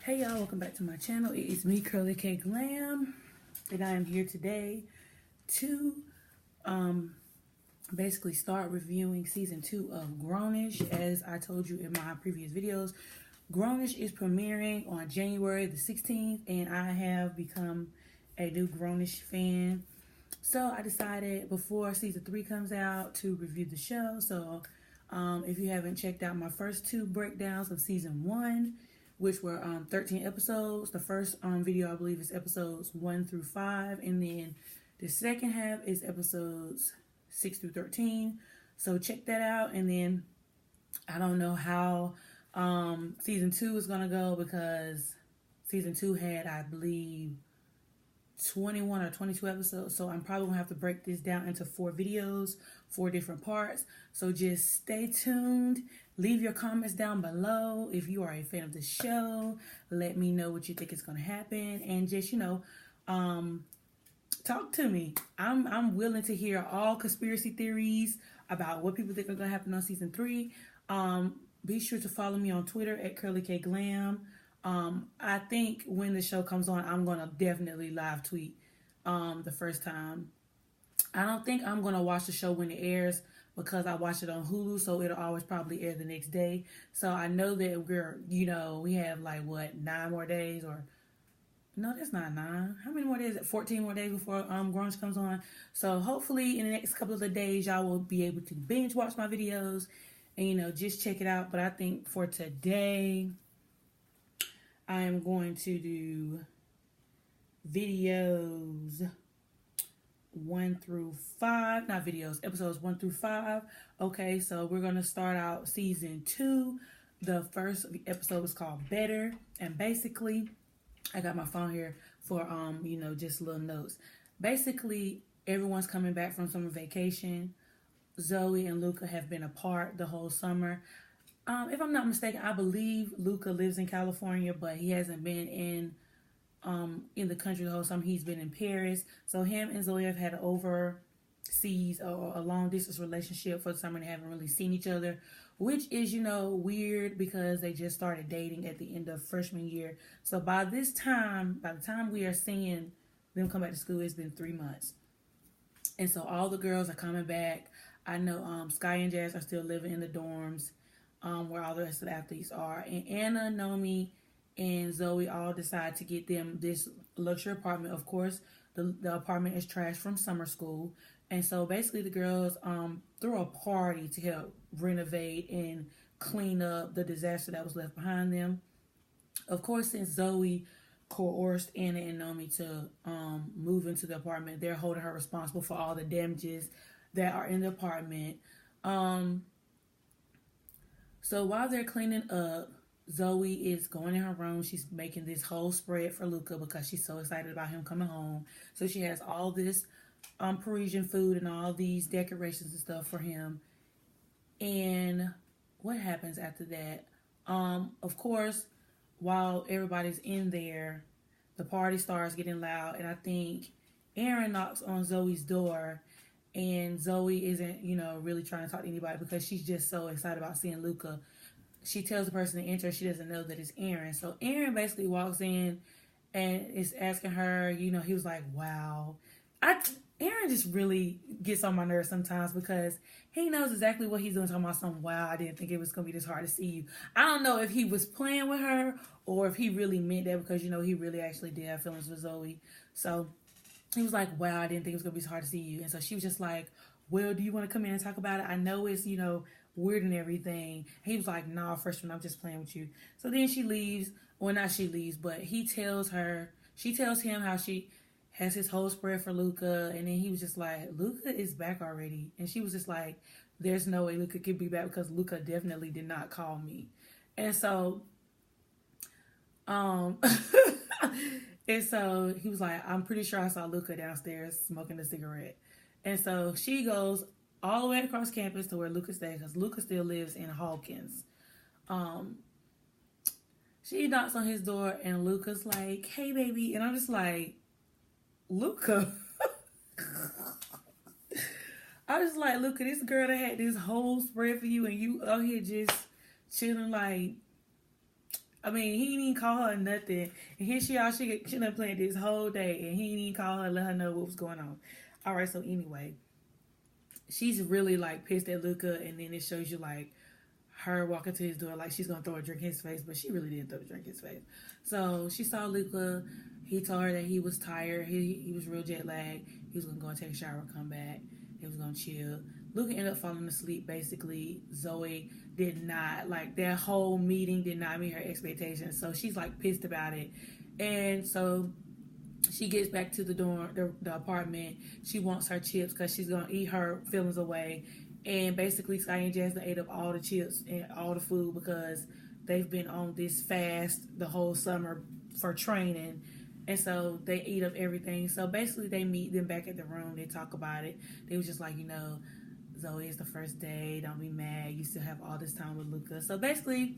Hey y'all, welcome back to my channel. It is me, Curly K Glam, and I am here today to basically start reviewing season 2 of Grownish. As I told you in my previous videos, Grownish is premiering on January the 16th, and I have become a new Grownish fan. So I decided before season 3 comes out to review the show. So if you haven't checked out my first 2 breakdowns of season 1, which were 13 episodes. The first video, I believe, is episodes 1 through 5. And then the second half is episodes 6 through 13. So check that out. And then I don't know how season 2 is going to go, because season 2 had, I believe, 21 or 22 episodes. So I'm probably going to have to break this down into 4 videos, 4 different parts. So just stay tuned. Leave your comments down below if you are a fan of the show. Let me know what you think is going to happen, and just, talk to me. I'm willing to hear all conspiracy theories about what people think are going to happen on season 3. Be sure to follow me on Twitter at Curly K Glam. I think when the show comes on, I'm going to definitely live tweet the first time. I don't think I'm going to watch the show when it airs, because I watch it on Hulu, so it'll always probably air the next day. So I know that we have like, 9 more days, or no, that's not 9. How many more days? 14 more days before Grunge comes on. So hopefully in the next couple of days, y'all will be able to binge watch my videos and, just check it out. But I think for today, I am going to do videos 1 through 5, not videos, episodes 1 through 5. Okay, so we're gonna start out season 2. The first episode was called Better, and basically, I got my phone here for just little notes. Basically, everyone's coming back from summer vacation. Zoe and Luca have been apart the whole summer. If I'm not mistaken, I believe Luca lives in California, but he hasn't been in the country the whole summer. He's been in Paris. So him and Zoe have had overseas or a long distance relationship for the summer, and they haven't really seen each other, which is, weird, because they just started dating at the end of freshman year. So by the time we are seeing them come back to school, it's been 3 months. And so all the girls are coming back. I know Sky and Jazz are still living in the dorms where all the rest of the athletes are. And Anna, Nomi, and Zoe all decide to get them this luxury apartment. Of course, the apartment is trashed from summer school. And so basically the girls threw a party to help renovate and clean up the disaster that was left behind them. Of course, since Zoe coerced Anna and Nomi to move into the apartment, they're holding her responsible for all the damages that are in the apartment. So while they're cleaning up, Zoe is going in her room. She's making this whole spread for Luca because she's so excited about him coming home. So she has all this Parisian food and all these decorations and stuff for him. And what happens after that? Of course, while everybody's in there, the party starts getting loud. And I think Aaron knocks on Zoe's door. And Zoe isn't, really trying to talk to anybody because she's just so excited about seeing Luca. She tells the person to enter. She doesn't know that it's Aaron. So Aaron basically walks in and is asking her, he was like, wow. Aaron just really gets on my nerves sometimes, because he knows exactly what he's doing, talking about some, wow, I didn't think it was going to be this hard to see you. I don't know if he was playing with her or if he really meant that, because, he really actually did have feelings for Zoe. So he was like, wow, I didn't think it was going to be so hard to see you. And so she was just like, well, do you want to come in and talk about it? I know it's, weird and everything. He was like, nah, freshman, I'm just playing with you. So then she leaves. Well, not she leaves, but she tells him how she has his whole spread for Luca. And then he was just like, Luca is back already. And she was just like, there's no way Luca could be back, because Luca definitely did not call me. And so, and so he was like, I'm pretty sure I saw Luca downstairs smoking a cigarette. And so she goes all the way across campus to where Luca stays, because Luca still lives in Hawkins. She knocks on his door, and Luca's like, hey, baby. And I'm just like, Luca. I was like, Luca, this girl that had this whole spread for you, and you out here just chilling like, I mean, he didn't even call her nothing. And here she done planned this whole day, and he didn't even call her, let her know what was going on. All right, so anyway, she's really like pissed at Luca, and then it shows you like her walking to his door like she's gonna throw a drink in his face, but she really didn't throw a drink in his face. So she saw Luca. He told her that he was tired. He was real jet lagged. He was gonna go and take a shower, come back. He was gonna chill. Luca ended up falling asleep. Basically, Zoe did not like that whole meeting did not meet her expectations. So she's like pissed about it, and so she gets back to the dorm, the apartment. She wants her chips because she's gonna eat her feelings away. And basically, Sky and Jasmine ate up all the chips and all the food because they've been on this fast the whole summer for training. And so they eat up everything. So basically, they meet them back at the room. They talk about it. They was just like, Zoe, it's the first day. Don't be mad. You still have all this time with Luca. So basically,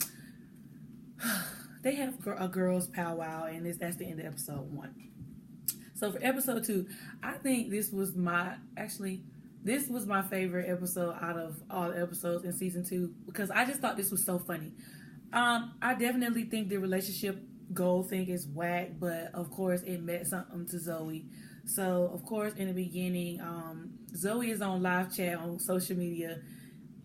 they have a girls' powwow, and that's the end of episode 1. So for episode 2, I think this was my favorite episode out of all the episodes in season 2 because I just thought this was so funny. I definitely think the relationship goal thing is whack, but of course it meant something to Zoe. So of course in the beginning, Zoe is on live chat on social media.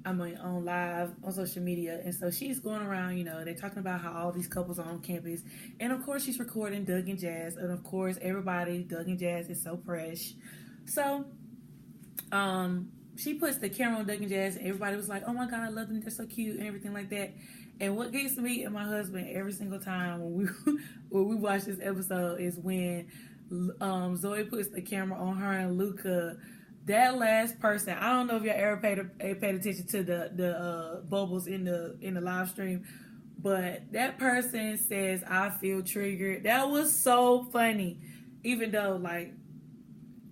On social media, and so she's going around, they're talking about how all these couples are on campus, and of course she's recording Doug and Jazz, and of course Doug and Jazz is so fresh. So she puts the camera on Doug and Jazz, and everybody was like, oh my god, I love them, they're so cute and everything like that. And what gets me and my husband every single time when we watch this episode is when Zoe puts the camera on her and Luca. That last person, I don't know if y'all ever paid attention to the bubbles in the live stream, but that person says, I feel triggered. That was so funny. Even though, like,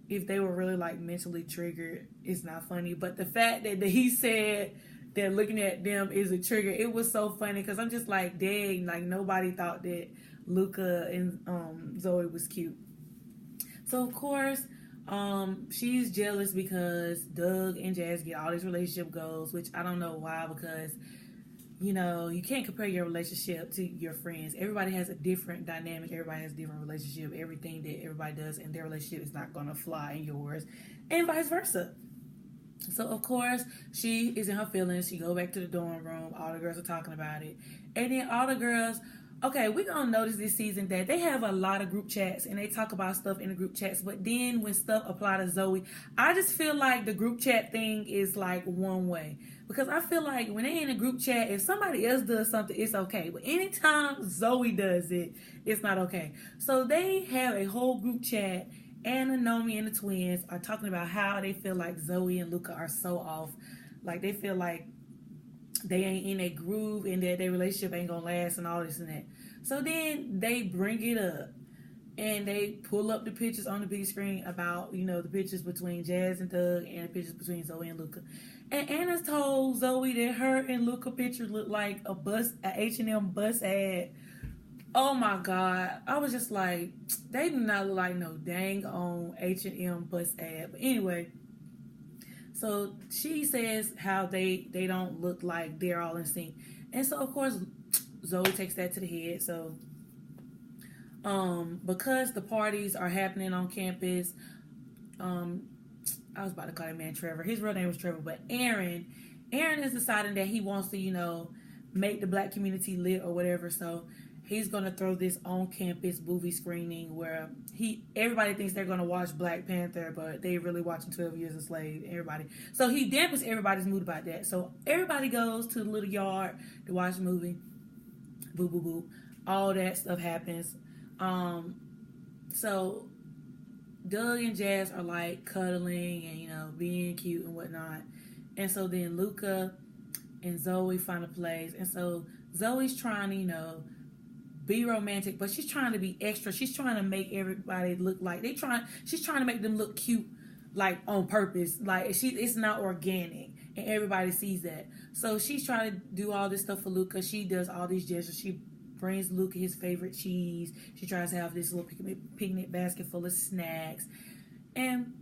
if they were really, like, mentally triggered, it's not funny. But the fact that he said that looking at them is a trigger, it was so funny. Because I'm just like, dang, like, nobody thought that Luca and Zoe was cute. So, of course, she's jealous because Doug and Jazz get all these relationship goals, which I don't know why, because you can't compare your relationship to your friends. Everybody has a different dynamic. Everybody has a different relationship. Everything that everybody does in their relationship is not going to fly in yours, and vice versa. So of course she is in her feelings. She go back to the dorm room. All the girls are talking about it, and then all the girls. Okay, we're going to notice this season that they have a lot of group chats and they talk about stuff in the group chats. But then when stuff apply to Zoe, I just feel like the group chat thing is like one way. Because I feel like when they in a group chat, if somebody else does something, it's okay. But anytime Zoe does it, it's not okay. So they have a whole group chat. Anna, Naomi, and the twins are talking about how they feel like Zoe and Luca are so off. Like they feel like they ain't in a groove and that their relationship ain't gonna last and all this and that. So then they bring it up and they pull up the pictures on the big screen about, the pictures between Jazz and Doug and the pictures between Zoe and Luca. And Anna's told Zoe that her and Luca pictures look like a H&M bus ad. Oh my God. I was just like, they do not look like no dang on H&M bus ad. But anyway, so she says how they don't look like they're all in sync. And so, of course, Zoe takes that to the head. So, because the parties are happening on campus, I was about to call that man Trevor. His real name was Trevor, but Aaron is deciding that he wants to, make the black community lit or whatever. So he's going to throw this on-campus movie screening where everybody thinks they're going to watch Black Panther, but they really watching 12 Years a Slave, everybody. So he dampens everybody's mood about that. So everybody goes to the little yard to watch the movie. Boo, boo, boo. All that stuff happens. So Doug and Jazz are like cuddling and, being cute and whatnot. And so then Luca and Zoe find a place. And so Zoe's trying to, be romantic, but she's trying to be extra. She's trying to make everybody look like she's trying to make them look cute, like on purpose. Like it's not organic, and everybody sees that. So she's trying to do all this stuff for Luca. She does all these gestures. She brings Luca his favorite cheese. She tries to have this little picnic basket full of snacks, and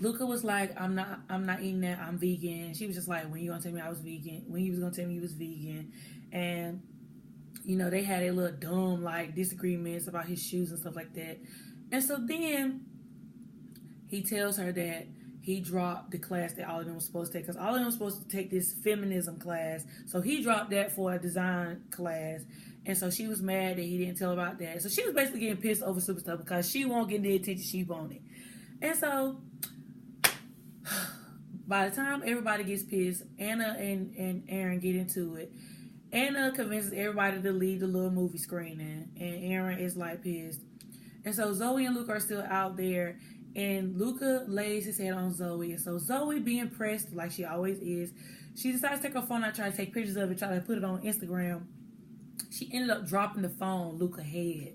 Luca was like, I'm not eating that. I'm vegan. She was just like, when you gonna tell me I was vegan? When you was gonna tell me you was vegan? And you know, they had a little dumb, like, disagreements about his shoes and stuff like that. And so then he tells her that he dropped the class that all of them was supposed to take, because all of them was supposed to take this feminism class. So he dropped that for a design class. And so she was mad that he didn't tell about that. So she was basically getting pissed over super stuff because she won't get the attention she wanted. And so by the time everybody gets pissed, Anna and Aaron get into it. Anna convinces everybody to leave the little movie screening, and Aaron is like pissed. And so Zoe and Luca are still out there, and Luca lays his head on Zoe. And so Zoe, being pressed like she always is, she decides to take her phone out, try to take pictures of it, try to put it on Instagram. She ended up dropping the phone Luca's head.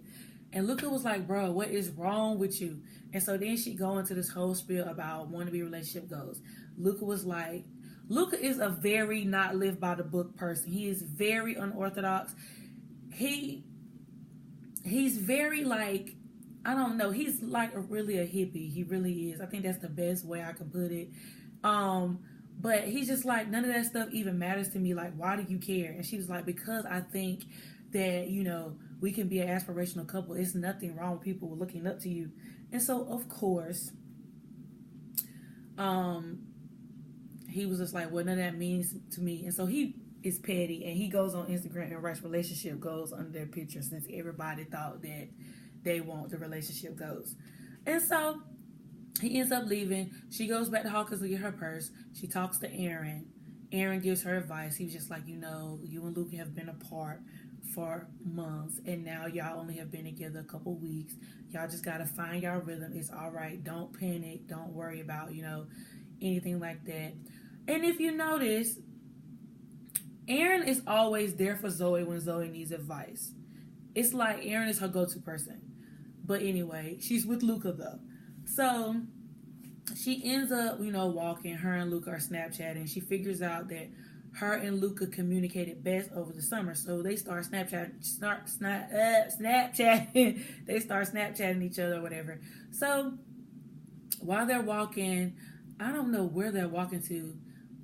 And Luca was like, bro, what is wrong with you? And so then she go into this whole spiel about wannabe relationship goals. Luca was like, Luca is a very not live by the book person. He is very unorthodox. He's very like, I don't know. He's like really a hippie. He really is. I think that's the best way I can put it. But he's just like, none of that stuff even matters to me. Like, why do you care? And she was like, because I think that, you know, we can be an aspirational couple. It's nothing wrong with people looking up to you. And so, of course, he was just like, well, none of that means to me. And so he is petty, and he goes on Instagram and writes relationship goals under their picture, since everybody thought that they want the relationship goals. And so he ends up leaving. She goes back to Hawkins to get her purse. She talks to Aaron. Aaron gives her advice. He was just like, you know, you and Luca have been apart for months, and now y'all only have been together a couple weeks. Y'all just got to find y'all rhythm. It's all right. Don't panic. Don't worry about, you know, anything like that. And if you notice, Aaron is always there for Zoe when Zoe needs advice. It's like Aaron is her go-to person. But anyway, she's with Luca though. So she ends up, you know, walking. Her and Luca are Snapchatting. She figures out that her and Luca communicated best over the summer. So they start Snapchatting. They start Snapchatting each other or whatever. So while they're walking, I don't know where they're walking to,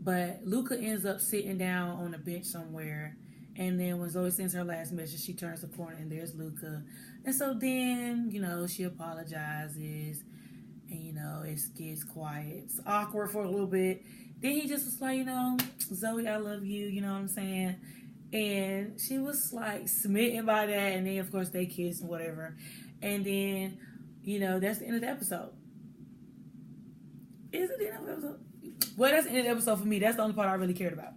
but Luca ends up sitting down on a bench somewhere. And then when Zoe sends her last message, she turns the corner and there's Luca. And so then, you know, she apologizes. And, you know, it gets quiet. It's awkward for a little bit. Then he just was like, you know, Zoe, I love you. You know what I'm saying? And she was like smitten by that. And then, of course, they kiss and whatever. And then, you know, that's the end of the episode. Is it the end of the episode? Well, that's the end of the episode for me. That's the only part I really cared about.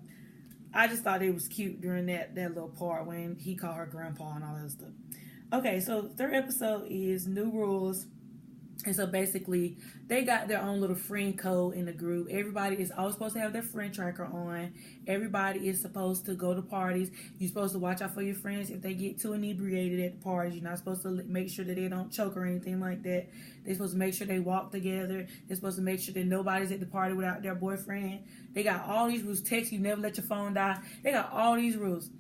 I just thought it was cute during that little part when he called her grandpa and all that stuff. Okay, so third episode is New Rules. And so basically, they got their own little friend code in the group. Everybody is always supposed to have their friend tracker on. Everybody is supposed to go to parties. You're supposed to watch out for your friends if they get too inebriated at the parties. You're not supposed to make sure that they don't choke or anything like that. They're supposed to make sure they walk together. They're supposed to make sure that nobody's at the party without their boyfriend. They got all these rules. Text you, never let your phone die. They got all these rules.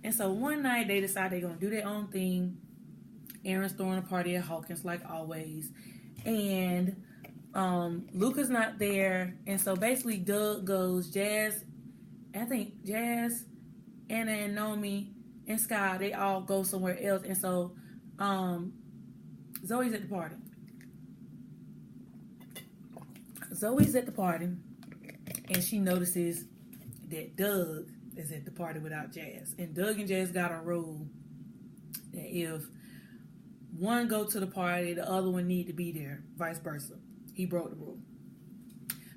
And so one night, they decide they're going to do their own thing. Aaron's throwing a party at Hawkins like always. And Luca's not there. And so basically Doug goes, Jazz, Anna and Naomi and Sky, they all go somewhere else. And so Zoe's at the party. And she notices that Doug is at the party without Jazz. And Doug and Jazz got a rule that if one go to the party, the other one need to be there, vice versa. He broke the rule.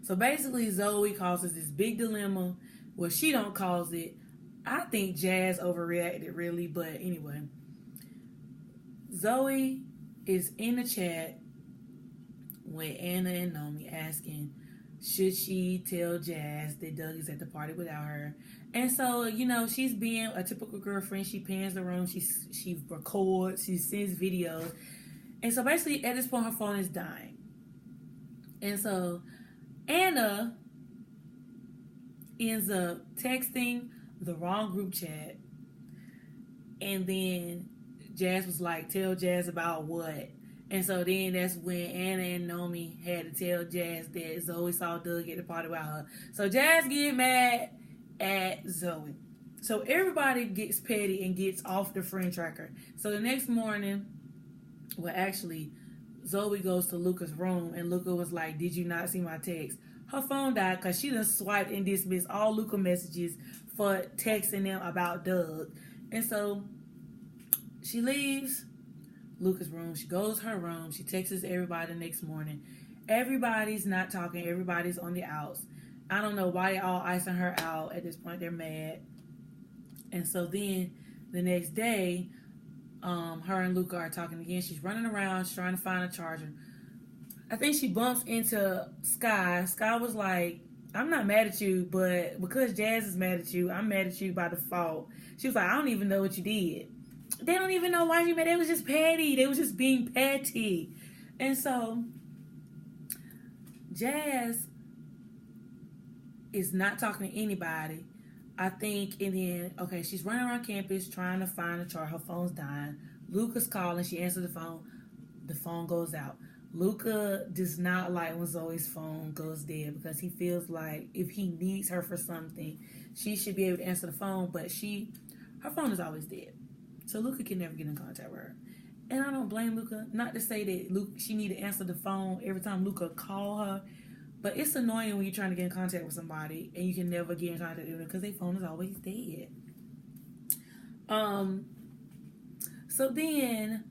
So basically, Zoe causes this big dilemma. Well, she don't cause it. I think Jazz overreacted, really. But anyway, Zoe is in the chat with Anna and Naomi asking, should she tell Jazz that Doug is at the party without her? And so, you know, she's being a typical girlfriend. She pans the room. She records. She sends videos. And so basically, at this point, her phone is dying. And so Anna ends up texting the wrong group chat. And then Jazz was like, tell Jazz about what? And so then that's when Anna and Naomi had to tell Jazz that Zoe saw Doug at the party without her. So Jazz get mad at Zoe. So everybody gets petty and gets off the friend tracker. So the next morning, well, actually, Zoe goes to Luca's room, and Luca was like, "Did you not see my text?" Her phone died because she done swiped and dismissed all Luca messages for texting them about Doug. And so she leaves Luca's room. She goes to her room. She texts everybody the next morning. Everybody's not talking. Everybody's on the outs. I don't know why they all icing her out. At this point, they're mad. And so then the next day, her and Luca are talking again. She's running around. She's trying to find a charger. I think she bumps into Sky. Sky was like, "I'm not mad at you, but because Jazz is mad at you, I'm mad at you by default." She was like, "I don't even know what you did." They don't even know why you mad. They was just petty. They was just being petty. And so Jazz is not talking to anybody. I think, and then, okay, she's running around campus trying to find a charger. Her phone's dying. Luca's calling. She answers the phone. The phone goes out. Luca does not like when Zoe's phone goes dead because he feels like if he needs her for something, she should be able to answer the phone, but her phone is always dead. So Luca can never get in contact with her. And I don't blame Luca. Not to say that she need to answer the phone every time Luca call her, but it's annoying when you're trying to get in contact with somebody and you can never get in contact with them because their phone is always dead. So then,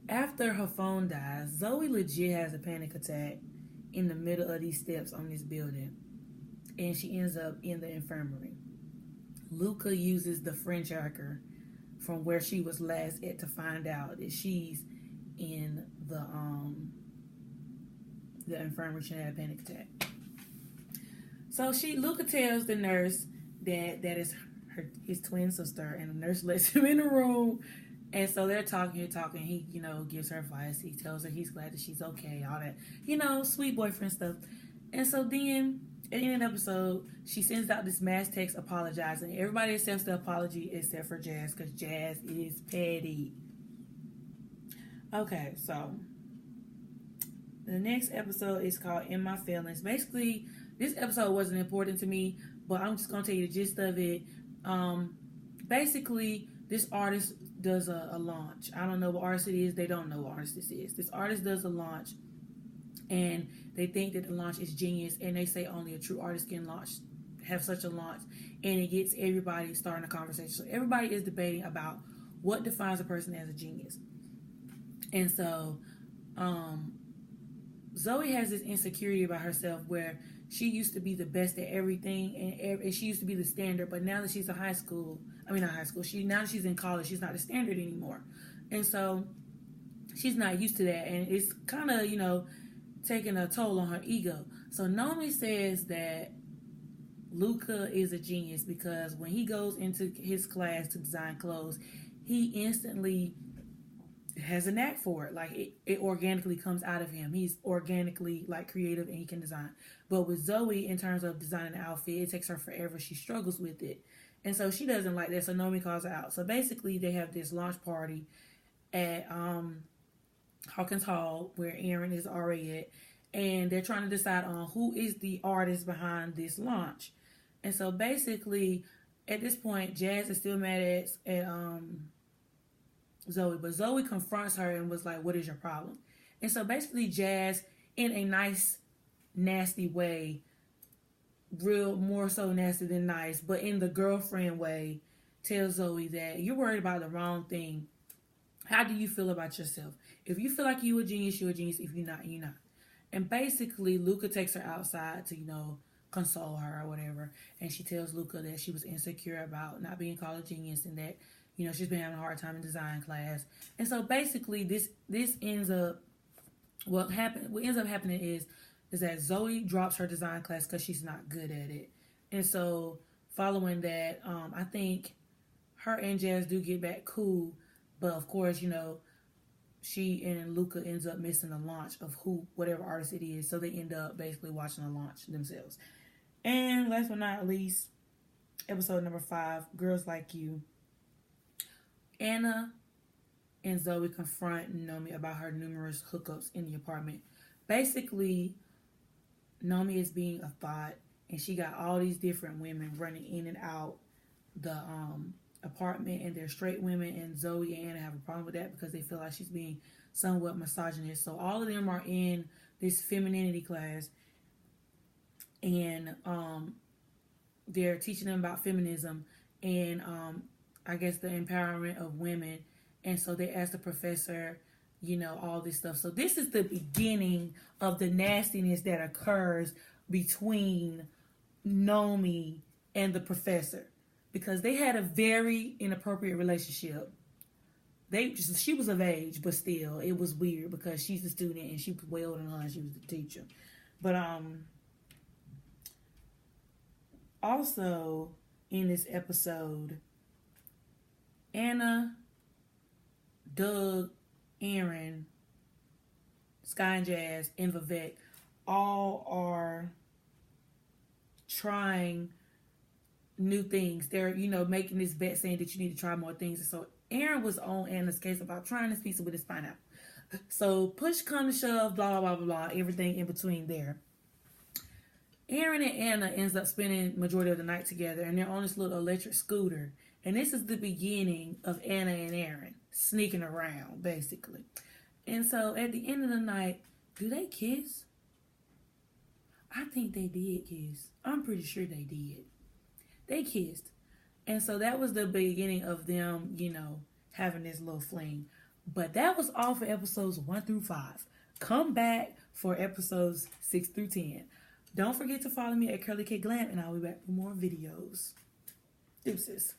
after her phone dies, Zoe legit has a panic attack in the middle of these steps on this building. And she ends up in the infirmary. Luca uses the friend tracker from where she was last at to find out that she's in the infirmary. She had a panic attack. So Luca tells the nurse that is his twin sister, and the nurse lets him in the room. And so they're talking. He, gives her advice. He tells her he's glad that she's okay, all that, sweet boyfriend stuff. And so then, at the end of the episode, she sends out this mass text apologizing. Everybody accepts the apology except for Jazz, because Jazz is petty. Okay, so the next episode is called In My Feelings. Basically, this episode wasn't important to me, but I'm just going to tell you the gist of it. Basically, this artist does a launch. I don't know what artist it is. They don't know what artist this is. This artist does a launch, and they think that the launch is genius, and they say only a true artist can have such a launch, and it gets everybody starting a conversation. So everybody is debating about what defines a person as a genius. And so Zoe has this insecurity about herself where she used to be the best at everything, and she used to be the standard, but now that she's now that she's in college, she's not the standard anymore. And so she's not used to that, and it's kind of, taking a toll on her ego. So Naomi says that Luca is a genius because when he goes into his class to design clothes, he instantly has a knack for it. Like it organically comes out of him. He's organically creative and he can design. But with Zoe, in terms of designing an outfit, it takes her forever. She struggles with it. And so she doesn't like that. So Naomi calls her out. So basically they have this launch party at Hawkins Hall where Aaron is already at. And they're trying to decide on who is the artist behind this launch. And so basically at this point, Jazz is still mad at Zoe, but Zoe confronts her and was like, "What is your problem?" And so basically Jazz, in a nice, nasty way, more so nasty than nice, but in the girlfriend way, tells Zoe that you're worried about the wrong thing. How do you feel about yourself? If you feel like you're a genius, you're a genius. If you're not, you're not. And basically Luca takes her outside to, console her or whatever. And she tells Luca that she was insecure about not being called a genius and that, she's been having a hard time in design class. And so basically this ends up, what ends up happening is that Zoe drops her design class because she's not good at it. And so following that, I think her and Jazz do get back cool. But of course, she and Luca ends up missing the launch of whatever artist it is. So they end up basically watching the launch themselves. And last but not least, episode number 5, Girls Like You. Anna and Zoe confront Naomi about her numerous hookups in the apartment. Basically, Naomi is being a thought, and she got all these different women running in and out the apartment, and they're straight women, and Zoe and Anna have a problem with that because they feel like she's being somewhat misogynist. So all of them are in this femininity class, and they're teaching them about feminism and I guess the empowerment of women. And so they ask the professor, you know, all this stuff. So this is the beginning of the nastiness that occurs between Nomi and the professor, because they had a very inappropriate relationship. She was of age, but still it was weird because she's a student and she was way older than her and she was the teacher. But also in this episode, Anna, Doug, Aaron, Sky and Jazz, and Vivek all are trying new things. They're, you know, making this bet saying that you need to try more things. And so Aaron was on Anna's case about trying this pizza with his pineapple. So push come to shove, blah, blah, blah, blah, everything in between there. Aaron and Anna ends up spending majority of the night together, and they're on this little electric scooter. And this is the beginning of Anna and Aaron sneaking around, basically. And so at the end of the night, do they kiss? I think they did kiss. I'm pretty sure they did. They kissed. And so that was the beginning of them, you know, having this little fling. But that was all for episodes 1 through 5. Come back for episodes 6 through 10. Don't forget to follow me at Curly K Glam, and I'll be back with more videos. Deuces.